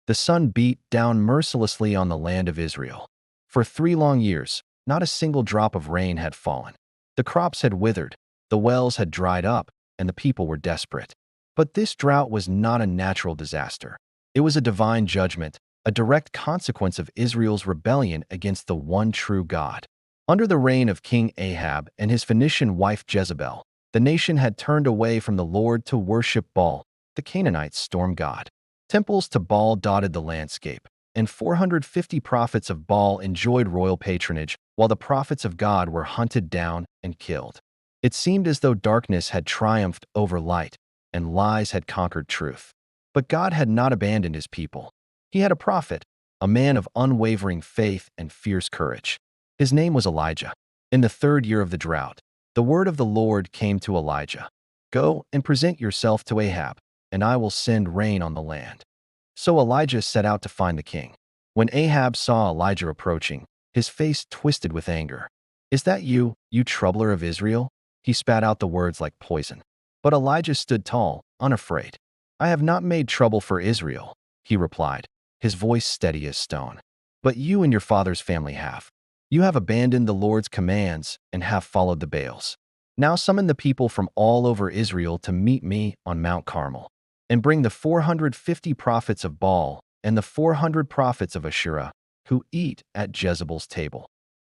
The sun beat down mercilessly on the land of Israel. For 3 long years, not a single drop of rain had fallen. The crops had withered, the wells had dried up, and the people were desperate. But this drought was not a natural disaster. It was a divine judgment, a direct consequence of Israel's rebellion against the one true God. Under the reign of King Ahab and his Phoenician wife Jezebel, the nation had turned away from the Lord to worship Baal, the Canaanites' storm god. Temples to Baal dotted the landscape, and 450 prophets of Baal enjoyed royal patronage, while the prophets of God were hunted down and killed. It seemed as though darkness had triumphed over light, and lies had conquered truth. But God had not abandoned his people. He had a prophet, a man of unwavering faith and fierce courage. His name was Elijah. In the 3rd year of the drought, the word of the Lord came to Elijah. Go and present yourself to Ahab, and I will send rain on the land. So Elijah set out to find the king. When Ahab saw Elijah approaching, his face twisted with anger. Is that you, you troubler of Israel? He spat out the words like poison. But Elijah stood tall, unafraid. I have not made trouble for Israel, he replied, his voice steady as stone. But you and your father's family have. You have abandoned the Lord's commands and have followed the Baals. Now summon the people from all over Israel to meet me on Mount Carmel, and bring the 450 prophets of Baal and the 400 prophets of Asherah who eat at Jezebel's table.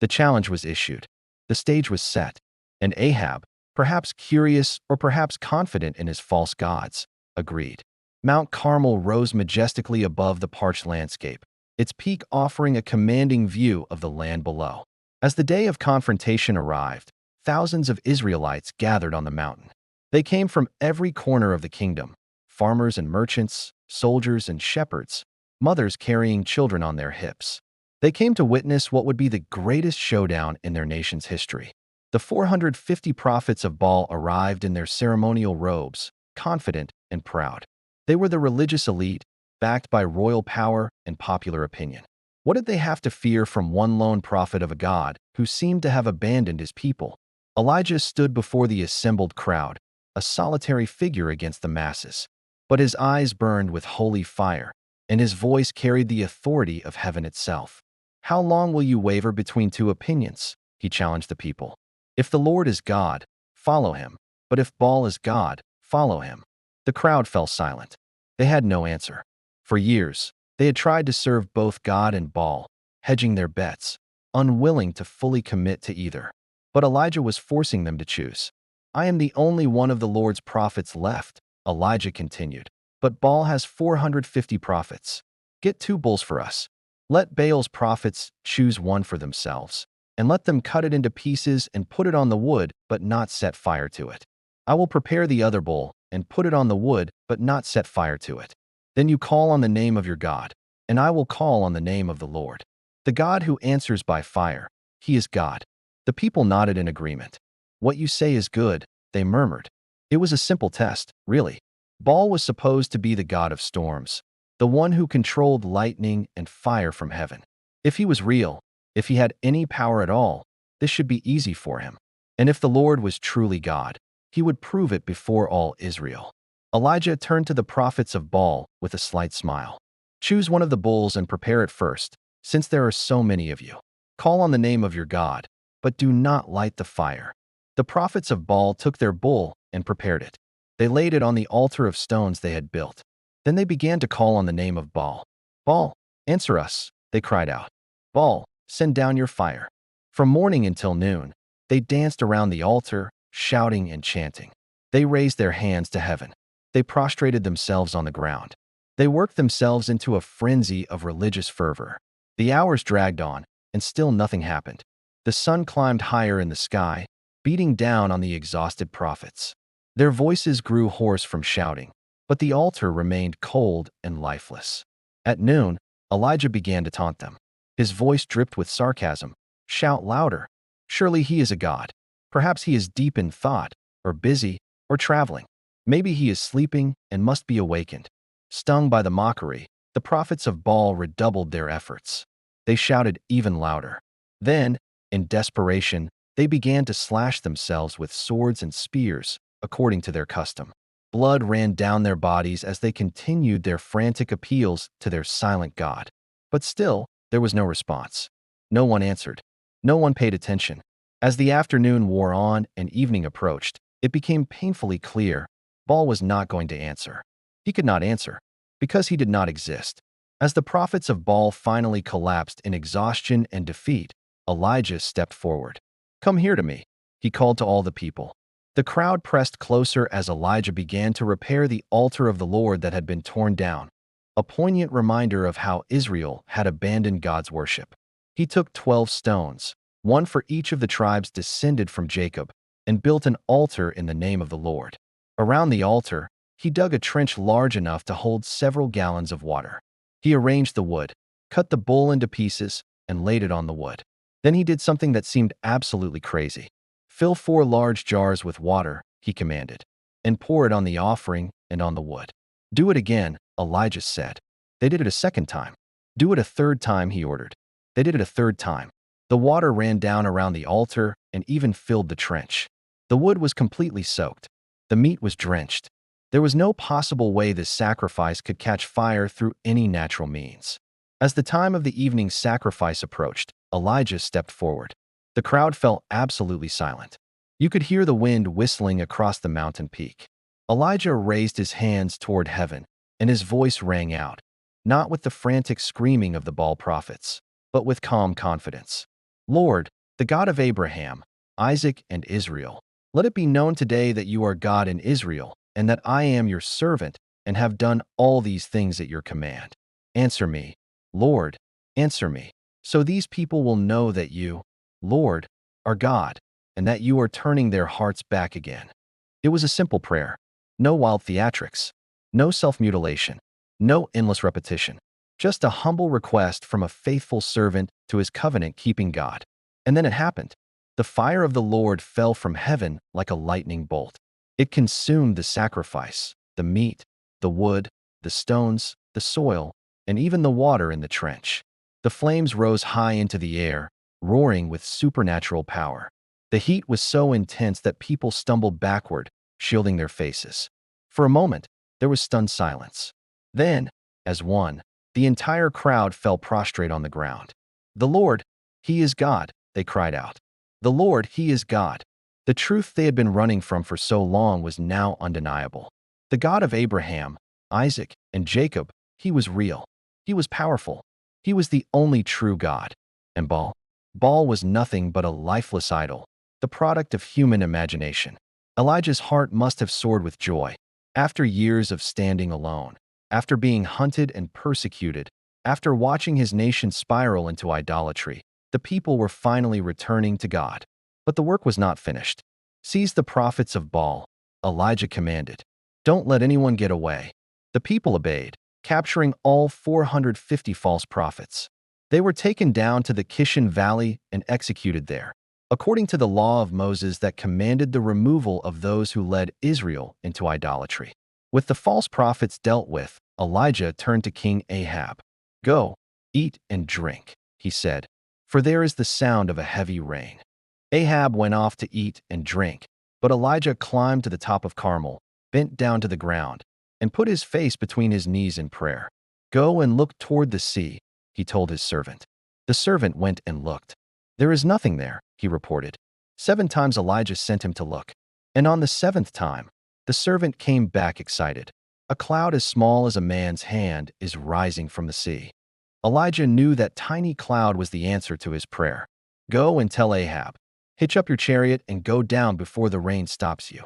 The challenge was issued. The stage was set, and Ahab, perhaps curious or perhaps confident in his false gods, agreed. Mount Carmel rose majestically above the parched landscape, its peak offering a commanding view of the land below. As the day of confrontation arrived, thousands of Israelites gathered on the mountain. They came from every corner of the kingdom, farmers and merchants, soldiers and shepherds, mothers carrying children on their hips. They came to witness what would be the greatest showdown in their nation's history. The 450 prophets of Baal arrived in their ceremonial robes, confident and proud. They were the religious elite, backed by royal power and popular opinion. What did they have to fear from one lone prophet of a God who seemed to have abandoned his people? Elijah stood before the assembled crowd, a solitary figure against the masses. But his eyes burned with holy fire, and his voice carried the authority of heaven itself. How long will you waver between two opinions? He challenged the people. If the Lord is God, follow him. But if Baal is God, follow him. The crowd fell silent. They had no answer. For years, they had tried to serve both God and Baal, hedging their bets, unwilling to fully commit to either. But Elijah was forcing them to choose. I am the only one of the Lord's prophets left, Elijah continued. But Baal has 450 prophets. Get 2 bulls for us. Let Baal's prophets choose one for themselves, and let them cut it into pieces and put it on the wood, but not set fire to it. I will prepare the other bull and put it on the wood, but not set fire to it. Then you call on the name of your God, and I will call on the name of the Lord. The God who answers by fire, he is God. The people nodded in agreement. What you say is good, they murmured. It was a simple test, really. Baal was supposed to be the god of storms, the one who controlled lightning and fire from heaven. If he was real, if he had any power at all, this should be easy for him. And if the Lord was truly God, he would prove it before all Israel. Elijah turned to the prophets of Baal with a slight smile. Choose one of the bulls and prepare it first, since there are so many of you. Call on the name of your God, but do not light the fire. The prophets of Baal took their bull and prepared it. They laid it on the altar of stones they had built. Then they began to call on the name of Baal. Baal, answer us, they cried out. Baal, send down your fire. From morning until noon, they danced around the altar, shouting and chanting. They raised their hands to heaven. They prostrated themselves on the ground. They worked themselves into a frenzy of religious fervor. The hours dragged on, and still nothing happened. The sun climbed higher in the sky, beating down on the exhausted prophets. Their voices grew hoarse from shouting, but the altar remained cold and lifeless. At noon, Elijah began to taunt them. His voice dripped with sarcasm. Shout louder. Surely he is a god. Perhaps he is deep in thought, or busy, or traveling. Maybe he is sleeping and must be awakened. Stung by the mockery, the prophets of Baal redoubled their efforts. They shouted even louder. Then, in desperation, they began to slash themselves with swords and spears, according to their custom. Blood ran down their bodies as they continued their frantic appeals to their silent God. But still, there was no response. No one answered. No one paid attention. As the afternoon wore on and evening approached, it became painfully clear Baal was not going to answer. He could not answer, because he did not exist. As the prophets of Baal finally collapsed in exhaustion and defeat, Elijah stepped forward. "Come here to me," he called to all the people. The crowd pressed closer as Elijah began to repair the altar of the Lord that had been torn down, a poignant reminder of how Israel had abandoned God's worship. He took 12 stones, one for each of the tribes descended from Jacob, and built an altar in the name of the Lord. Around the altar, he dug a trench large enough to hold several gallons of water. He arranged the wood, cut the bull into pieces, and laid it on the wood. Then he did something that seemed absolutely crazy. "Fill 4 large jars with water," he commanded, "and pour it on the offering and on the wood." "Do it again," Elijah said. They did it a second time. "Do it a third time," he ordered. They did it a third time. The water ran down around the altar and even filled the trench. The wood was completely soaked. The meat was drenched. There was no possible way this sacrifice could catch fire through any natural means. As the time of the evening sacrifice approached, Elijah stepped forward. The crowd fell absolutely silent. You could hear the wind whistling across the mountain peak. Elijah raised his hands toward heaven, and his voice rang out, not with the frantic screaming of the Baal prophets, but with calm confidence. "Lord, the God of Abraham, Isaac, and Israel, let it be known today that you are God in Israel, and that I am your servant and have done all these things at your command. Answer me, Lord, answer me, so these people will know that you, Lord, are God, and that you are turning their hearts back again." It was a simple prayer. No wild theatrics, no self-mutilation, no endless repetition. Just a humble request from a faithful servant to his covenant-keeping God. And then it happened. The fire of the Lord fell from heaven like a lightning bolt. It consumed the sacrifice, the meat, the wood, the stones, the soil, and even the water in the trench. The flames rose high into the air, roaring with supernatural power. The heat was so intense that people stumbled backward, shielding their faces. For a moment, there was stunned silence. Then, as one, the entire crowd fell prostrate on the ground. "The Lord, He is God," they cried out. "The Lord, He is God." The truth they had been running from for so long was now undeniable. The God of Abraham, Isaac, and Jacob, He was real. He was powerful. He was the only true God. And Baal was nothing but a lifeless idol, the product of human imagination. Elijah's heart must have soared with joy. After years of standing alone, after being hunted and persecuted, after watching his nation spiral into idolatry, the people were finally returning to God. But the work was not finished. "Seize the prophets of Baal," Elijah commanded. "Don't let anyone get away." The people obeyed, capturing all 450 false prophets. They were taken down to the Kishon Valley and executed there, according to the law of Moses that commanded the removal of those who led Israel into idolatry. With the false prophets dealt with, Elijah turned to King Ahab. "Go, eat and drink," he said, "for there is the sound of a heavy rain." Ahab went off to eat and drink, but Elijah climbed to the top of Carmel, bent down to the ground, and put his face between his knees in prayer. "Go and look toward the sea," he told his servant. The servant went and looked. "There is nothing there," he reported. 7 times Elijah sent him to look, and on the 7th time, the servant came back excited. A cloud as small as a man's hand is rising from the sea. Elijah knew that tiny cloud was the answer to his prayer. "Go and tell Ahab, hitch up your chariot and go down before the rain stops you."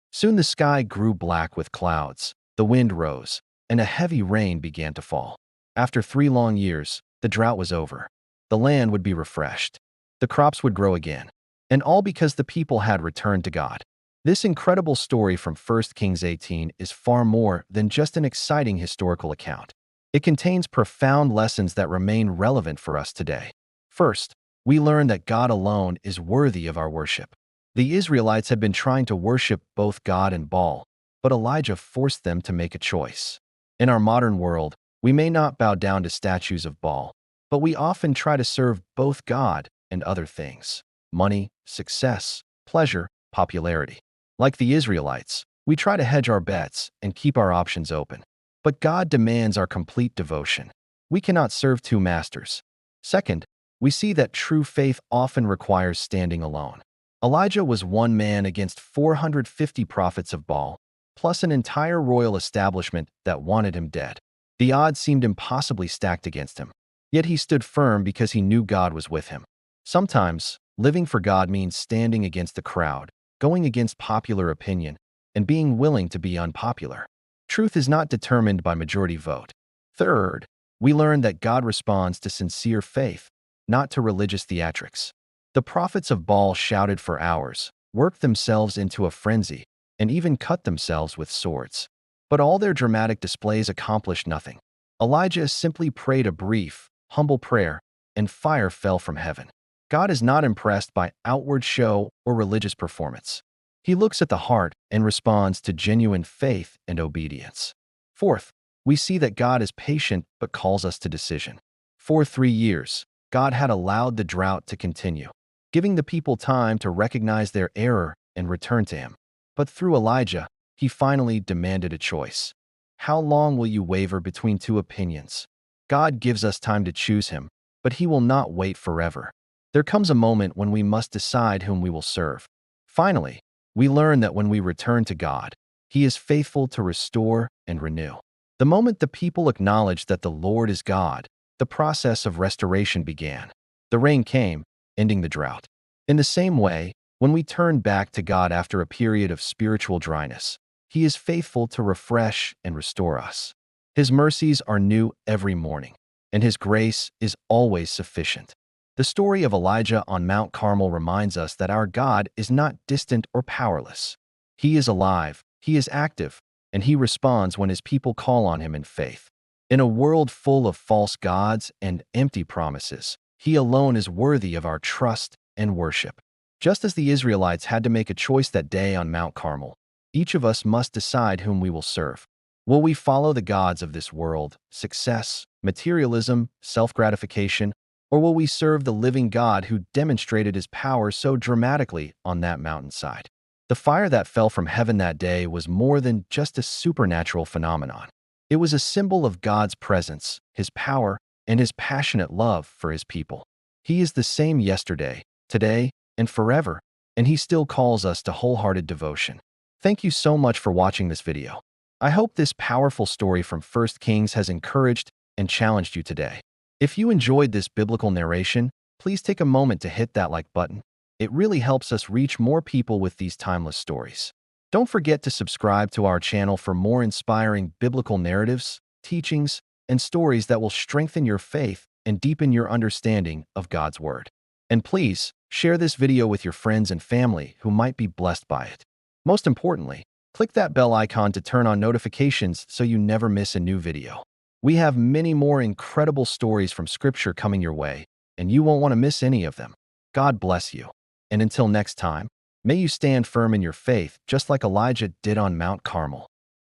Soon the sky grew black with clouds, the wind rose, and a heavy rain began to fall. After 3 long years, the drought was over. The land would be refreshed. The crops would grow again. And all because the people had returned to God. This incredible story from 1 Kings 18 is far more than just an exciting historical account. It contains profound lessons that remain relevant for us today. First, we learn that God alone is worthy of our worship. The Israelites had been trying to worship both God and Baal, but Elijah forced them to make a choice. In our modern world, we may not bow down to statues of Baal, but we often try to serve both God and other things: money, success, pleasure, popularity. Like the Israelites, We try to hedge our bets and keep our options open. But God demands our complete devotion. We cannot serve two masters. Second, we see that true faith often requires standing alone. Elijah was one man against 450 prophets of Baal, plus an entire royal establishment that wanted him dead. The odds seemed impossibly stacked against him. Yet he stood firm because he knew God was with him. Sometimes, living for God means standing against the crowd, going against popular opinion, and being willing to be unpopular. Truth is not determined by majority vote. Third, we learn that God responds to sincere faith, not to religious theatrics. The prophets of Baal shouted for hours, worked themselves into a frenzy, and even cut themselves with swords. But all their dramatic displays accomplished nothing. Elijah simply prayed a brief, humble prayer, and fire fell from heaven. God is not impressed by outward show or religious performance. He looks at the heart and responds to genuine faith and obedience. Fourth, we see that God is patient but calls us to decision. For 3 years, God had allowed the drought to continue, giving the people time to recognize their error and return to Him. But through Elijah, He finally demanded a choice. How long will you waver between two opinions? God gives us time to choose Him, but He will not wait forever. There comes a moment when we must decide whom we will serve. Finally, we learn that when we return to God, He is faithful to restore and renew. The moment the people acknowledged that the Lord is God, the process of restoration began. The rain came, ending the drought. In the same way, when we turn back to God after a period of spiritual dryness, He is faithful to refresh and restore us. His mercies are new every morning, and His grace is always sufficient. The story of Elijah on Mount Carmel reminds us that our God is not distant or powerless. He is alive, He is active, and He responds when His people call on Him in faith. In a world full of false gods and empty promises, He alone is worthy of our trust and worship. Just as the Israelites had to make a choice that day on Mount Carmel, each of us must decide whom we will serve. Will we follow the gods of this world, success, materialism, self-gratification, or will we serve the living God who demonstrated His power so dramatically on that mountainside? The fire that fell from heaven that day was more than just a supernatural phenomenon. It was a symbol of God's presence, His power, and His passionate love for His people. He is the same yesterday, today, and forever, and He still calls us to wholehearted devotion. Thank you so much for watching this video. I hope this powerful story from 1 Kings has encouraged and challenged you today. If you enjoyed this biblical narration, please take a moment to hit that like button. It really helps us reach more people with these timeless stories. Don't forget to subscribe to our channel for more inspiring biblical narratives, teachings, and stories that will strengthen your faith and deepen your understanding of God's Word. And please, share this video with your friends and family who might be blessed by it. Most importantly, click that bell icon to turn on notifications so you never miss a new video. We have many more incredible stories from Scripture coming your way, and you won't want to miss any of them. God bless you. And until next time, may you stand firm in your faith just like Elijah did on Mount Carmel.